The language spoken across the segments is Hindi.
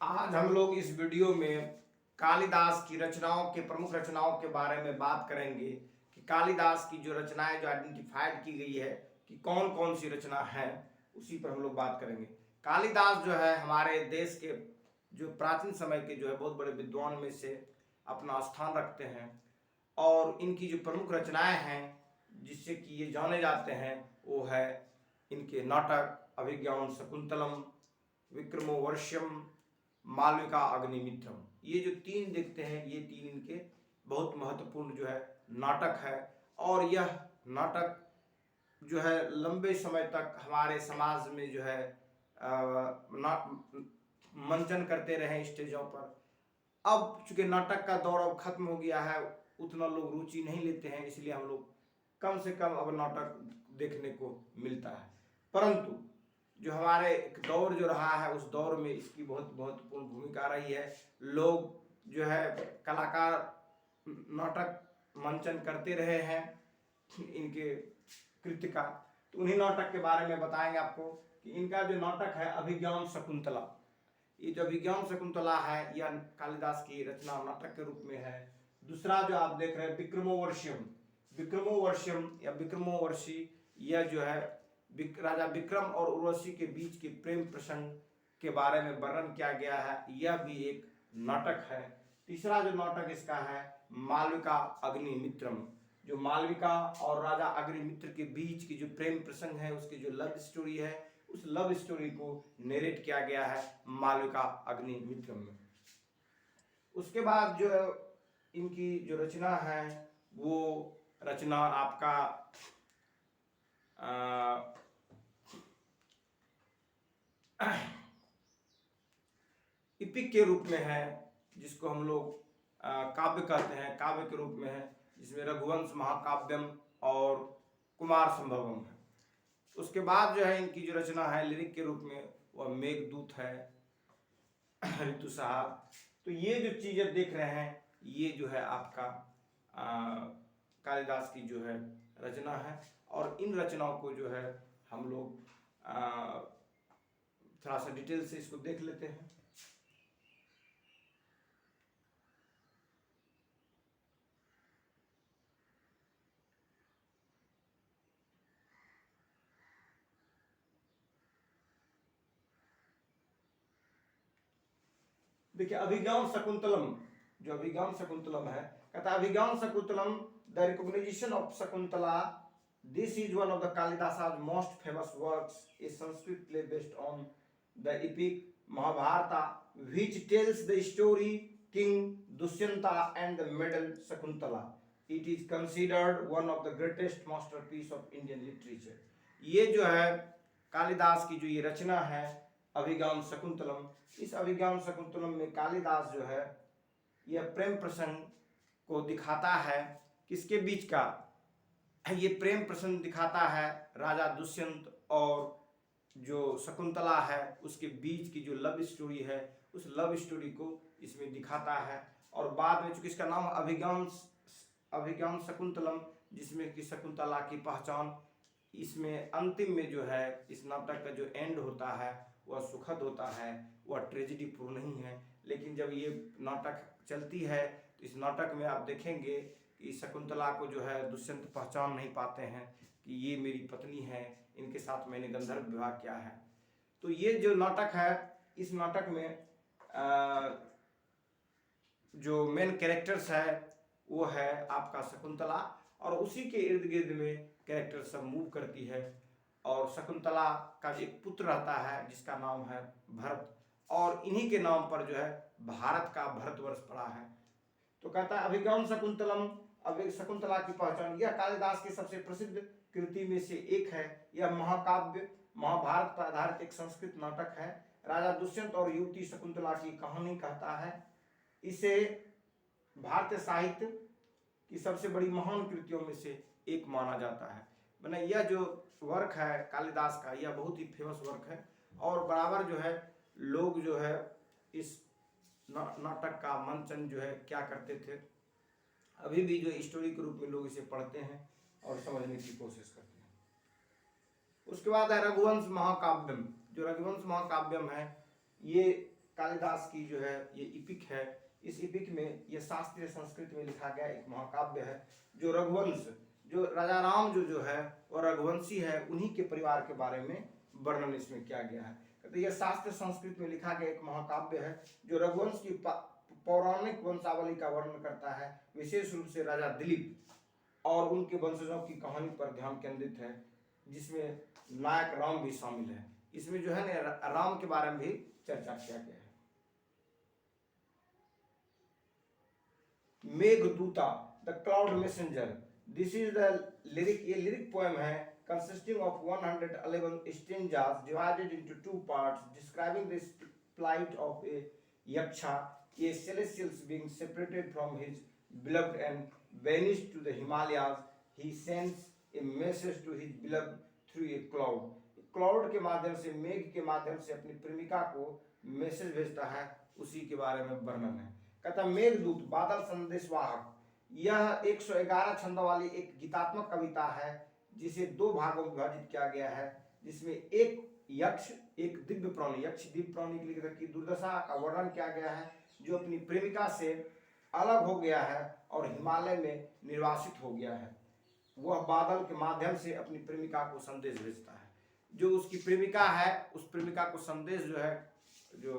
आज हम लोग इस वीडियो में कालिदास की रचनाओं के प्रमुख रचनाओं के बारे में बात करेंगे कि कालिदास की जो रचनाएं जो आइडेंटिफाइड की गई है कि कौन कौन सी रचना है, उसी पर हम लोग बात करेंगे। कालिदास जो है हमारे देश के जो प्राचीन समय के जो है बहुत बड़े विद्वान में से अपना स्थान रखते हैं और इनकी जो प्रमुख रचनाएं हैं जिससे कि ये जाने जाते हैं वो है इनके नाटक अभिज्ञान शकुंतलम, विक्रमोर्वश्यम, मालविका अग्निमित्रम। ये जो तीन देखते हैं ये तीन इनके बहुत महत्वपूर्ण जो है नाटक है और यह नाटक जो है लंबे समय तक हमारे समाज में जो है मंचन करते रहे स्टेजों पर। अब चूंकि नाटक का दौर अब खत्म हो गया है, उतना लोग रुचि नहीं लेते हैं, इसलिए हम लोग कम से कम अब नाटक देखने को मिलता है। परंतु जो हमारे एक दौर जो रहा है उस दौर में इसकी बहुत महत्वपूर्ण भूमिका रही है। लोग जो है कलाकार नाटक मंचन करते रहे हैं इनके कृत्य का। तो उन्हीं नाटक के बारे में बताएंगे आपको कि इनका जो नाटक है अभिज्ञान शकुंतला, ये जो अभिज्ञान शकुंतला है यह कालिदास की रचना नाटक के रूप में है। दूसरा जो आप देख रहे हैं विक्रमोर्वश्यम, विक्रमोर्वश्यम या विक्रमोर्वशी, यह जो है राजा विक्रम और उर्वशी के बीच के प्रेम प्रसंग के बारे में वर्णन किया गया है, यह भी एक नाटक है। तीसरा जो नाटक इसका है मालविका अग्निमित्रम, जो मालविका और राजा अग्निमित्र के बीच की जो प्रेम प्रसंग है उसकी जो लव स्टोरी है उस लव स्टोरी को नरेट किया गया है मालविका अग्निमित्रम में। उसके बाद जो इनकी जो रचना है वो रचना आपका इपिक के रूप में है, जिसको हम लोग काव्य कहते हैं, काव्य के रूप में है, जिसमें रघुवंश महाकाव्यम और कुमार संभवम है। उसके बाद जो है इनकी जो रचना है लिरिक के रूप में वह मेघदूत है, ऋतु साहब। तो ये जो चीजें देख रहे हैं ये जो है आपका कालिदास की जो है रचना है और इन रचनाओं को जो है हम लोग थोड़ा सा डिटेल से इसको देख लेते हैं। देखिए अभिज्ञान शकुंतलम, जो अभिज्ञान शकुंतलम है, कहता है Abhijnana Shakuntalam the recognition of Shakuntala, this is one of the Kalidasa most famous works, a Sanskrit play based on the epic Mahabharata which tells the story King Dushyanta and the maiden Shakuntala. It is considered one of the greatest masterpiece of Indian literature. ये जो है कालिदास की जो ये रचना है अभिज्ञान शकुंतलम, इस अभिज्ञान शकुंतलम में कालिदास जो है यह प्रेम प्रसंग को दिखाता है। किसके बीच का ये प्रेम प्रसंग दिखाता है? राजा दुष्यंत और जो शकुंतला है उसके बीच की जो लव स्टोरी है उस लव स्टोरी को इसमें दिखाता है। और बाद में चूंकि इसका नाम अभिज्ञान शकुंतलम, जिसमें कि शकुंतला की पहचान, इसमें अंतिम में जो है इस नाटक का जो एंड होता है वह सुखद होता है, वह ट्रेजिडी पूर्ण नहीं है। लेकिन जब ये नाटक चलती है तो इस नाटक में आप देखेंगे कि शकुंतला को जो है दुष्यंत पहचान नहीं पाते हैं कि ये मेरी पत्नी है, इनके साथ मैंने गंधर्व विवाह किया है। तो ये जो नाटक है इस नाटक में जो मेन कैरेक्टर्स है वो है आपका शकुंतला और उसी के इर्द गिर्द में कैरेक्टर सब मूव करती है। और शकुंतला का एक पुत्र रहता है जिसका नाम है भरत और इन्हीं के नाम पर जो है भारत का भारतवर्ष पड़ा है। तो कहता है अभिज्ञान शकुंतलम, शकुंतला की पहचान, यह कालिदास की सबसे प्रसिद्ध कृति में से एक है। यह महाकाव्य महाभारत पर आधारित एक संस्कृत नाटक है। राजा दुष्यंत और युवती शकुंतला की कहानी कहता है। इसे भारतीय साहित्य की सबसे बड़ी महान कृतियों में से एक माना जाता है। मैंने यह जो वर्क है कालिदास का यह बहुत ही फेमस वर्क है और बराबर जो है लोग जो है इस नाटक का मंचन जो है क्या करते थे, अभी भी जो स्टोरी के रूप में लोग इसे पढ़ते हैं और समझने की कोशिश करते हैं। उसके बाद है रघुवंश महाकाव्यम, जो रघुवंश महाकाव्यम है ये कालिदास की जो है ये इपिक है। इस इपिक में ये शास्त्रीय संस्कृत में लिखा गया एक महाकाव्य है। जो रघुवंश, जो राजा राम जो है वो रघुवंशी है, उन्हीं के परिवार के बारे में वर्णन इसमें किया गया है। तो यह शास्त्रीय संस्कृत में लिखा गया एक महाकाव्य है जो रघुवंश की पौराणिक वंशावली का वर्णन करता है। विशेष रूप से राजा दिलीप और उनके वंशजों की कहानी पर ध्यान केंद्रित है, जिसमें नायक राम भी शामिल है। इसमें जो है ना राम के बारे में भी चर्चा किया गया है। Meghaduta, the cloud messenger, this is the lyric, ये लिरिक पोएम है consisting of 111 stanzas divided into two parts describing the plight of a yaksha, a celestial being separated from his beloved and vanished to the Himalayas. He sends a message to his beloved through a cloud. Cloud के माध्यम से, मेघ के माध्यम से अपनी प्रेमिका को मैसेज भेजता है, उसी के बारे में वर्णन है। कहता मेघदूत, बादल संदेशवाहक, यह 111 छंदों वाली एक गीतात्मक कविता है जिसे दो भागों में विभाजित किया गया है, जिसमें एक यक्ष, एक दिव्य प्राणी, यक्ष दिव्य प्राणी की दुर्दशा का वर्णन किया गया है, जो अपनी प्रेमिका से अलग हो गया है और हिमालय में निर्वासित हो गया है। वह बादल के माध्यम से अपनी प्रेमिका को संदेश भेजता है। जो उसकी प्रेमिका है, उस प्रेमिका को संदेश जो है, जो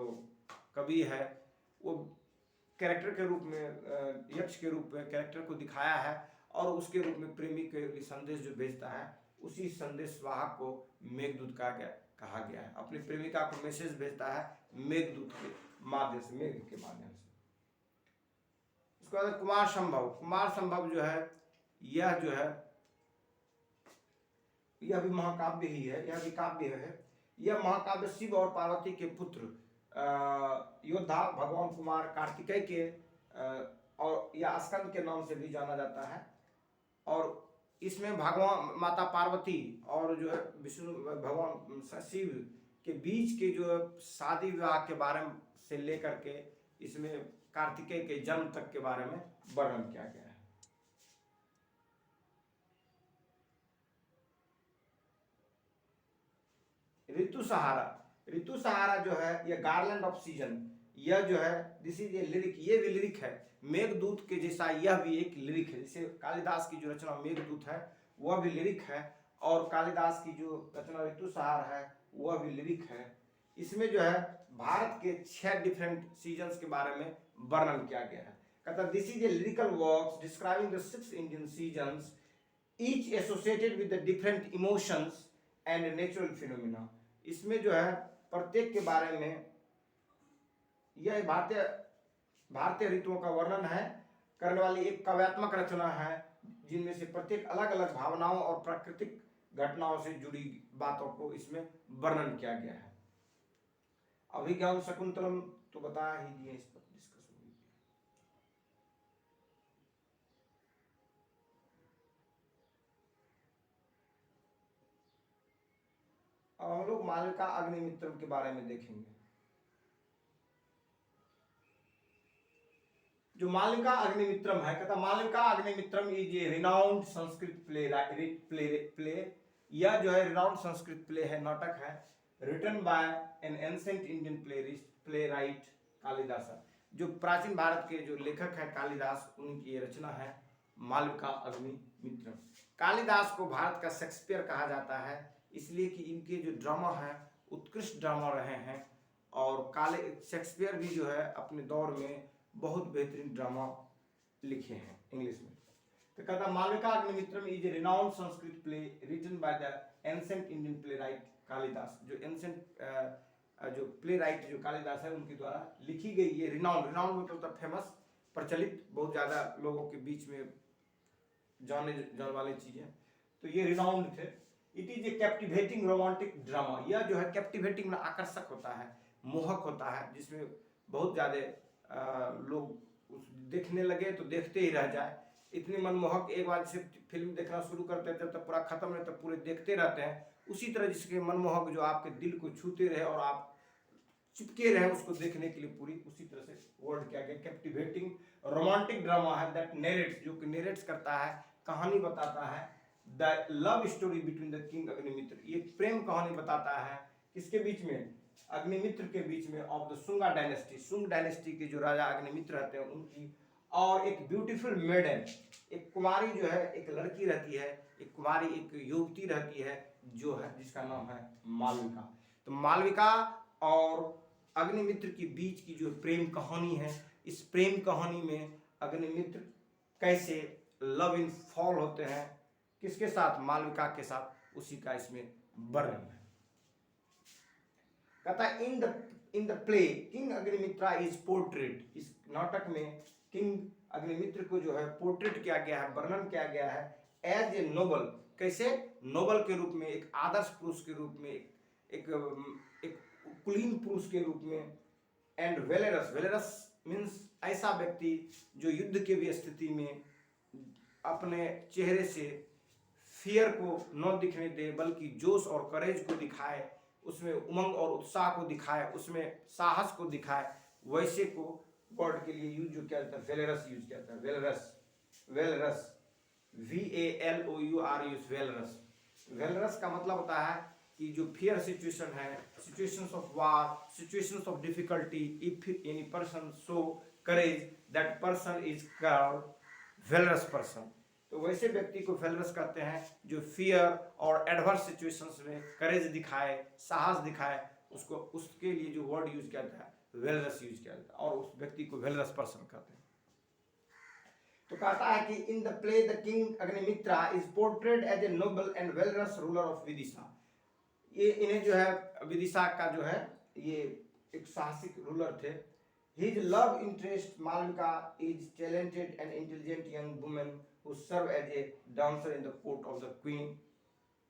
कवि है वो कैरेक्टर के रूप में, यक्ष के रूप में कैरेक्टर को दिखाया है और उसके रूप में प्रेमी के लिए संदेश जो भेजता है, उसी संदेश वाहक को मेघदूत कहा गया है। अपनी प्रेमिका को मैसेज भेजता है मेघदूत के माध्यम से, मेघ के माध्यम से। उसके बाद कुमार संभव, कुमार संभव जो है, यह जो है यह भी महाकाव्य ही है, यह भी काव्य है। यह महाकाव्य शिव और पार्वती के पुत्र योद्धा भगवान कुमार कार्तिकेय के और या स्कंद के नाम से भी जाना जाता है। और इसमें भगवान माता पार्वती और जो है विष्णु भगवान शिव के बीच के जो शादी विवाह के बारे में से लेकर के इसमें कार्तिकेय के जन्म तक के बारे में वर्णन किया गया है। ऋतु सहारा, ऋतु सहारा जो है यह गार्लैंड ऑफ सीजन, यह जो है दिस इज ए लिरिक, ये भी लिरिक है। मेघदूत के जैसा यह भी एक लिरिक है। जैसे कालिदास की जो रचना मेघदूत है वह भी लिरिक है, और कालिदास की जो रचना ऋतु सहार है वह भी लिरिक है। इसमें जो है भारत के 6 डिफरेंट सीजन्स के बारे में वर्णन किया गया है। कहता this is a lyrical works describing the 6 Indian seasons, each associated with the different emotions and natural phenomena. इसमें जो है प्रत्येक के बारे में, यह भारतीय ऋतुओं का वर्णन है करने वाली एक काव्यात्मक रचना है, जिनमें से प्रत्येक अलग अलग भावनाओं और प्राकृतिक घटनाओं से जुड़ी बातों को इसमें वर्णन किया गया है। अभिज्ञान शकुंतलम तो बता ही दिए, इस पर डिस्कस होगी। अब हम लोग मालविका अग्निमित्रम के बारे में देखेंगे। जो मालविका अग्निमित्रम है, कहता Malavika Agnimitram is a renowned Sanskrit play, यह जो है रिनाउंड संस्कृत प्ले है, नाटक है, written by an ancient Indian playwright Kalidasa. जो प्राचीन भारत के जो लेखक है कालिदास, उनकी ये रचना है मालविका अग्निमित्रम। कालिदास को भारत का शेक्सपियर कहा जाता है, इसलिए कि इनके जो ड्रामा है उत्कृष्ट ड्रामा रहे हैं, और शेक्सपियर भी जो है अपने दौर में बहुत बेहतरीन ड्रामा लिखे हैं इंग्लिश में। तो कहता Malavika Agnimitram is a renowned Sanskrit play written by the ancient Indian playwright Kalidasa. जो एंशिएंट जो प्लेराइट जो कालिदास है उनके द्वारा लिखी गई ये रिनाउंड मतलब फेमस, प्रचलित, बहुत ज्यादा लोगों के बीच में जाने वाली चीजें, तो ये रिनाउंड थे। It is a captivating romantic drama, यह जो है कैप्टिवेटिंग में आकर्षक होता है, मोहक होता है, जिसमें बहुत ज्यादा लोग उस देखने लगे तो देखते ही रह जाए, इतनी मनमोहक। एक बार जैसे फिल्म देखना शुरू करते हैं तब पूरा खत्म नहीं, तब पूरे देखते रहते हैं, उसी तरह जिसके मनमोहक जो आपके दिल को छूते रहे और आप चिपके रहे उसको देखने के लिए, पूरी उसी तरह से वर्ड किया गया। कैप्टिवेटिंग रोमांटिक ड्रामा है दैट नेरेट्स, जो कि नेरेट्स करता है, कहानी बताता है, the love story between the king Agnimitra, ये प्रेम कहानी बताता है किसके बीच में, अग्निमित्र के बीच में of the Shunga dynasty, Shunga dynasty के जो राजा अग्निमित्र रहते हैं उनकी, और एक ब्यूटीफुल मेडन, एक कुमारी जो है, एक लड़की रहती है, एक कुमारी, एक युवती रहती है जो है, जिसका नाम है मालविका। तो मालविका और अग्निमित्र के बीच की जो प्रेम कहानी है, इस प्रेम कहानी में अग्निमित्र कैसे लव इन फॉल होते हैं, किसके साथ, मालविका के साथ, उसी का इसमें वर्णन है। कहता है इन the play king Agnimitra is portrait, इस नाटक में किंग अग्निमित्र को जो है पोर्ट्रेट किया गया है, वर्णन किया गया है एज ए नोबल, कैसे, नोबल के रूप में, एक आदर्श पुरुष के रूप में, एक कुलीन पुरुष के रूप में, एंड वेलेरस, वेलेरस मीन्स ऐसा व्यक्ति जो युद्ध के भी स्थिति में अपने चेहरे से फियर को न दिखने दे, बल्कि जोश और करेज को दिखाए, उसमें उमंग और उत्साह को दिखाए, उसमें साहस को दिखाए, वैसे को वर्ड के लिए यूज जो किया जाता है, वेलेरस यूज किया जाता है, वेलरस, वेलरस, VALOURUS, वेलरस। वेलरस का मतलब होता है कि जो फियर सिचुएशन है, situations of war, situations of difficulty, if any person show courage, that person is called valorous person. तो वैसे व्यक्ति को वेलरस कहते हैं जो फियर और एडवर्स सिचुएशंस में करेज दिखाए, साहस दिखाए, उसको, उसके लिए जो वर्ड यूज किया जाता है वेलरस यूज किया जाता है, और उस व्यक्ति को वेलरस पर्सन कहते हैं। तो कहता है कि in the play the king Agnimitra is portrayed as a noble and valorous ruler of Vidisha. ये इन्हें जो है विदिशा का जो है ये एक साहसिक रूलर थे। His love interest Malvika is talented and intelligent young woman who serve as a dancer in the court of the queen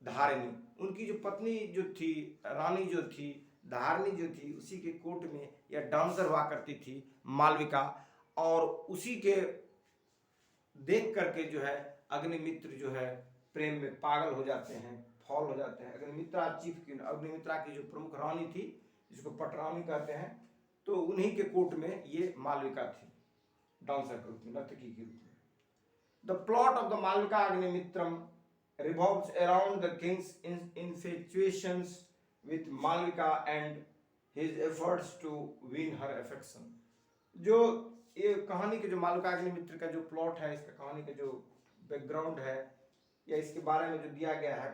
धारिणी। उनकी जो पत्नी जो थी, रानी जो थी, धारिणी जो थी, उसी के कोर्ट में यह डांसर हुआ करती थी मालविका, और उसी के देख करके जो है अग्निमित्र जो है प्रेम में पागल हो जाते हैं, फॉल हो जाते हैं। अग्निमित्रा चीफ क्वीन, अग्निमित्रा की जो प्रमुख रानी थी, जिसको पटरानी कहते हैं, तो उन्हीं के कोर्ट में ये मालविका थी, डांसर के रूप में, नर्तकी के रूप में। The plot of the Malavika Agnimitram revolves around the king's infatuations with Malvika and his efforts to win her affection। जो ये कहानी के जो मालविका अग्निमित्र का जो प्लॉट है, इसका कहानी का जो बैकग्राउंड है या इसके बारे में जो दिया गया है,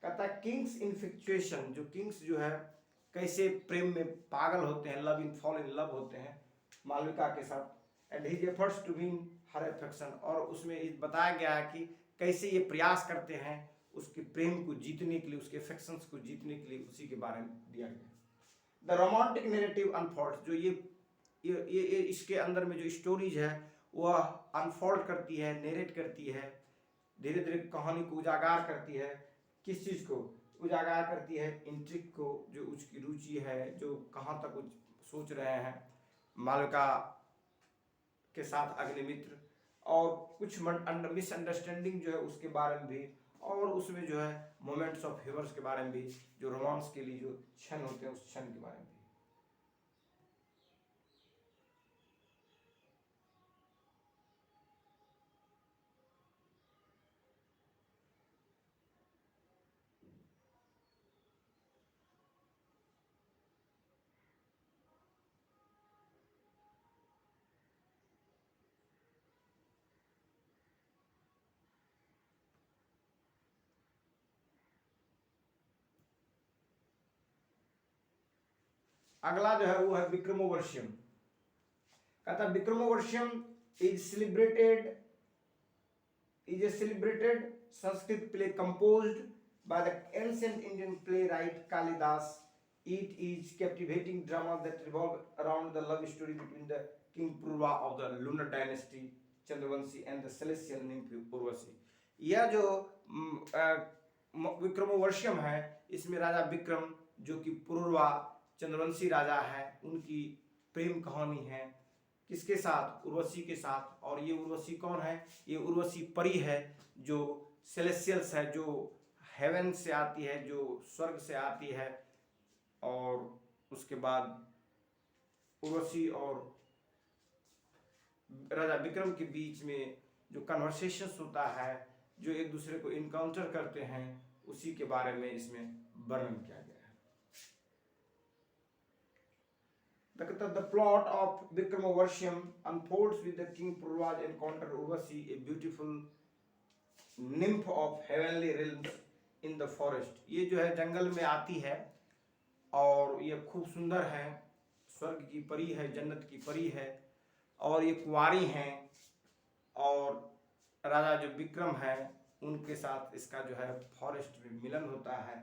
कहता है किंग्स इन्फेक्चुएशन, जो किंग्स जो है कैसे प्रेम में पागल होते हैं, love in fall in love होते हैं मालविका के साथ, and his efforts to win her affection, और उसमें बताया गया है कि कैसे ये प्रयास करते हैं उसके प्रेम को जीतने के लिए, उसके अफेक्शंस को जीतने के लिए, उसी के बारे में दिया गया। द रोमांटिक नैरेटिव अनफोल्ड्स, जो ये इसके अंदर में जो स्टोरीज है वह अनफोल्ड करती है, नेरेट करती है, धीरे धीरे कहानी को उजागर करती है। किस चीज़ को उजागर करती है? इंट्रिग को, जो उसकी रुचि है, जो कहाँ तक सोच रहे हैं मालविका के साथ अग्निमित्र, और कुछ मिसअंडरस्टैंडिंग जो है उसके बारे में भी, और उसमें जो है मोमेंट्स ऑफ ह्यूमर्स के बारे में भी, जो रोमांस के लिए जो क्षण होते हैं उस क्षण के बारे में भी। अगला जो है वो है विक्रमोर्वशियम। कहता है Vikramorvashiyam is a celebrated Sanskrit play composed by the ancient Indian playwright Kalidas. It is captivating drama that revolves around the love story between the king Purva of the lunar dynasty Chandravanshi and the celestial nymph Urvashi। यह जो विक्रमोर्वशियम है, इसमें राजा विक्रम जो कि पूर्वा चंद्रवंशी राजा है, उनकी प्रेम कहानी है किसके साथ? उर्वशी के साथ। और ये उर्वशी कौन है? ये उर्वशी परी है जो सेलेस्टियल्स है, जो हेवन से आती है, जो स्वर्ग से आती है। और उसके बाद उर्वशी और राजा विक्रम के बीच में जो कन्वर्सेशंस होता है, जो एक दूसरे को इनकाउंटर करते हैं, उसी के बारे में इसमें वर्णन किया गया है। The plot of Vikramavarsham unfolds with the king Purvaj encounter Urvasi, a beautiful nymph of heavenly realms in the forest. ये जो है जंगल में आती है और ये खूब सुंदर है, स्वर्ग की परी है, जन्नत की परी है, और ये कुंवारी हैं, और राजा जो विक्रम है उनके साथ इसका जो है फॉरेस्ट में मिलन होता है,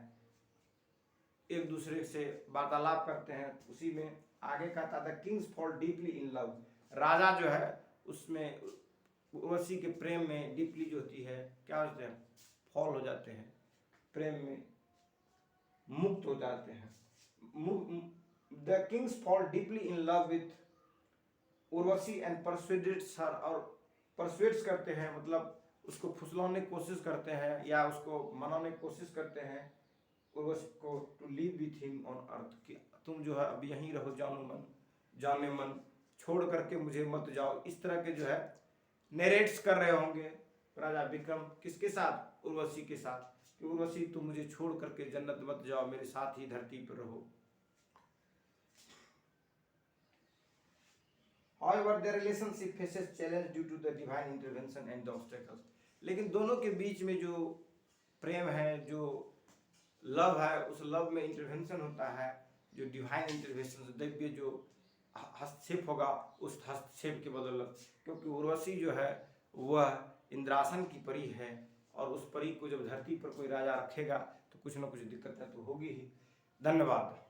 एक दूसरे से वार्तालाप करते हैं। उसी में आगे का था the kings fall deeply in love, राजा जो है उसमें उर्वशी के प्रेम में डीपली जो होती है क्या होते हैं, फॉल हो जाते हैं, प्रेम में मुक्त हो जाते हैं। The kings fall deeply in love with Urvashi and persuades her, और परसुएड्स करते हैं मतलब उसको फुसलाने की कोशिश करते हैं या उसको मनाने की कोशिश करते हैं उर्वशी को, to live with him on earth, कि तुम जो है अब यहीं रहो जाने मन छोड़ करके मुझे मत जाओ। इस तरह के जो है नरेट्स कर रहे होंगे राजा विक्रम, किसके साथ, उर्वशी के साथ, कि उर्वशी तुम मुझे छोड़ करके जन्नत मत जाओ, मेरे साथ ही धरती पर रहो। However, their relationship faces challenge due to the divine intervention and the obstacles. लेकिन दोनों के बीच में जो प्रेम है, जो लव है, उस लव में इंटरवेंशन होता है, जो डिवाइन इंटरवेंशन, दैवीय जो हस्तक्षेप होगा, उस हस्तक्षेप के बदौलत, क्योंकि उर्वशी जो है वह इंद्रासन की परी है, और उस परी को जब धरती पर कोई राजा रखेगा तो कुछ ना कुछ दिक्कत तो होगी ही। धन्यवाद।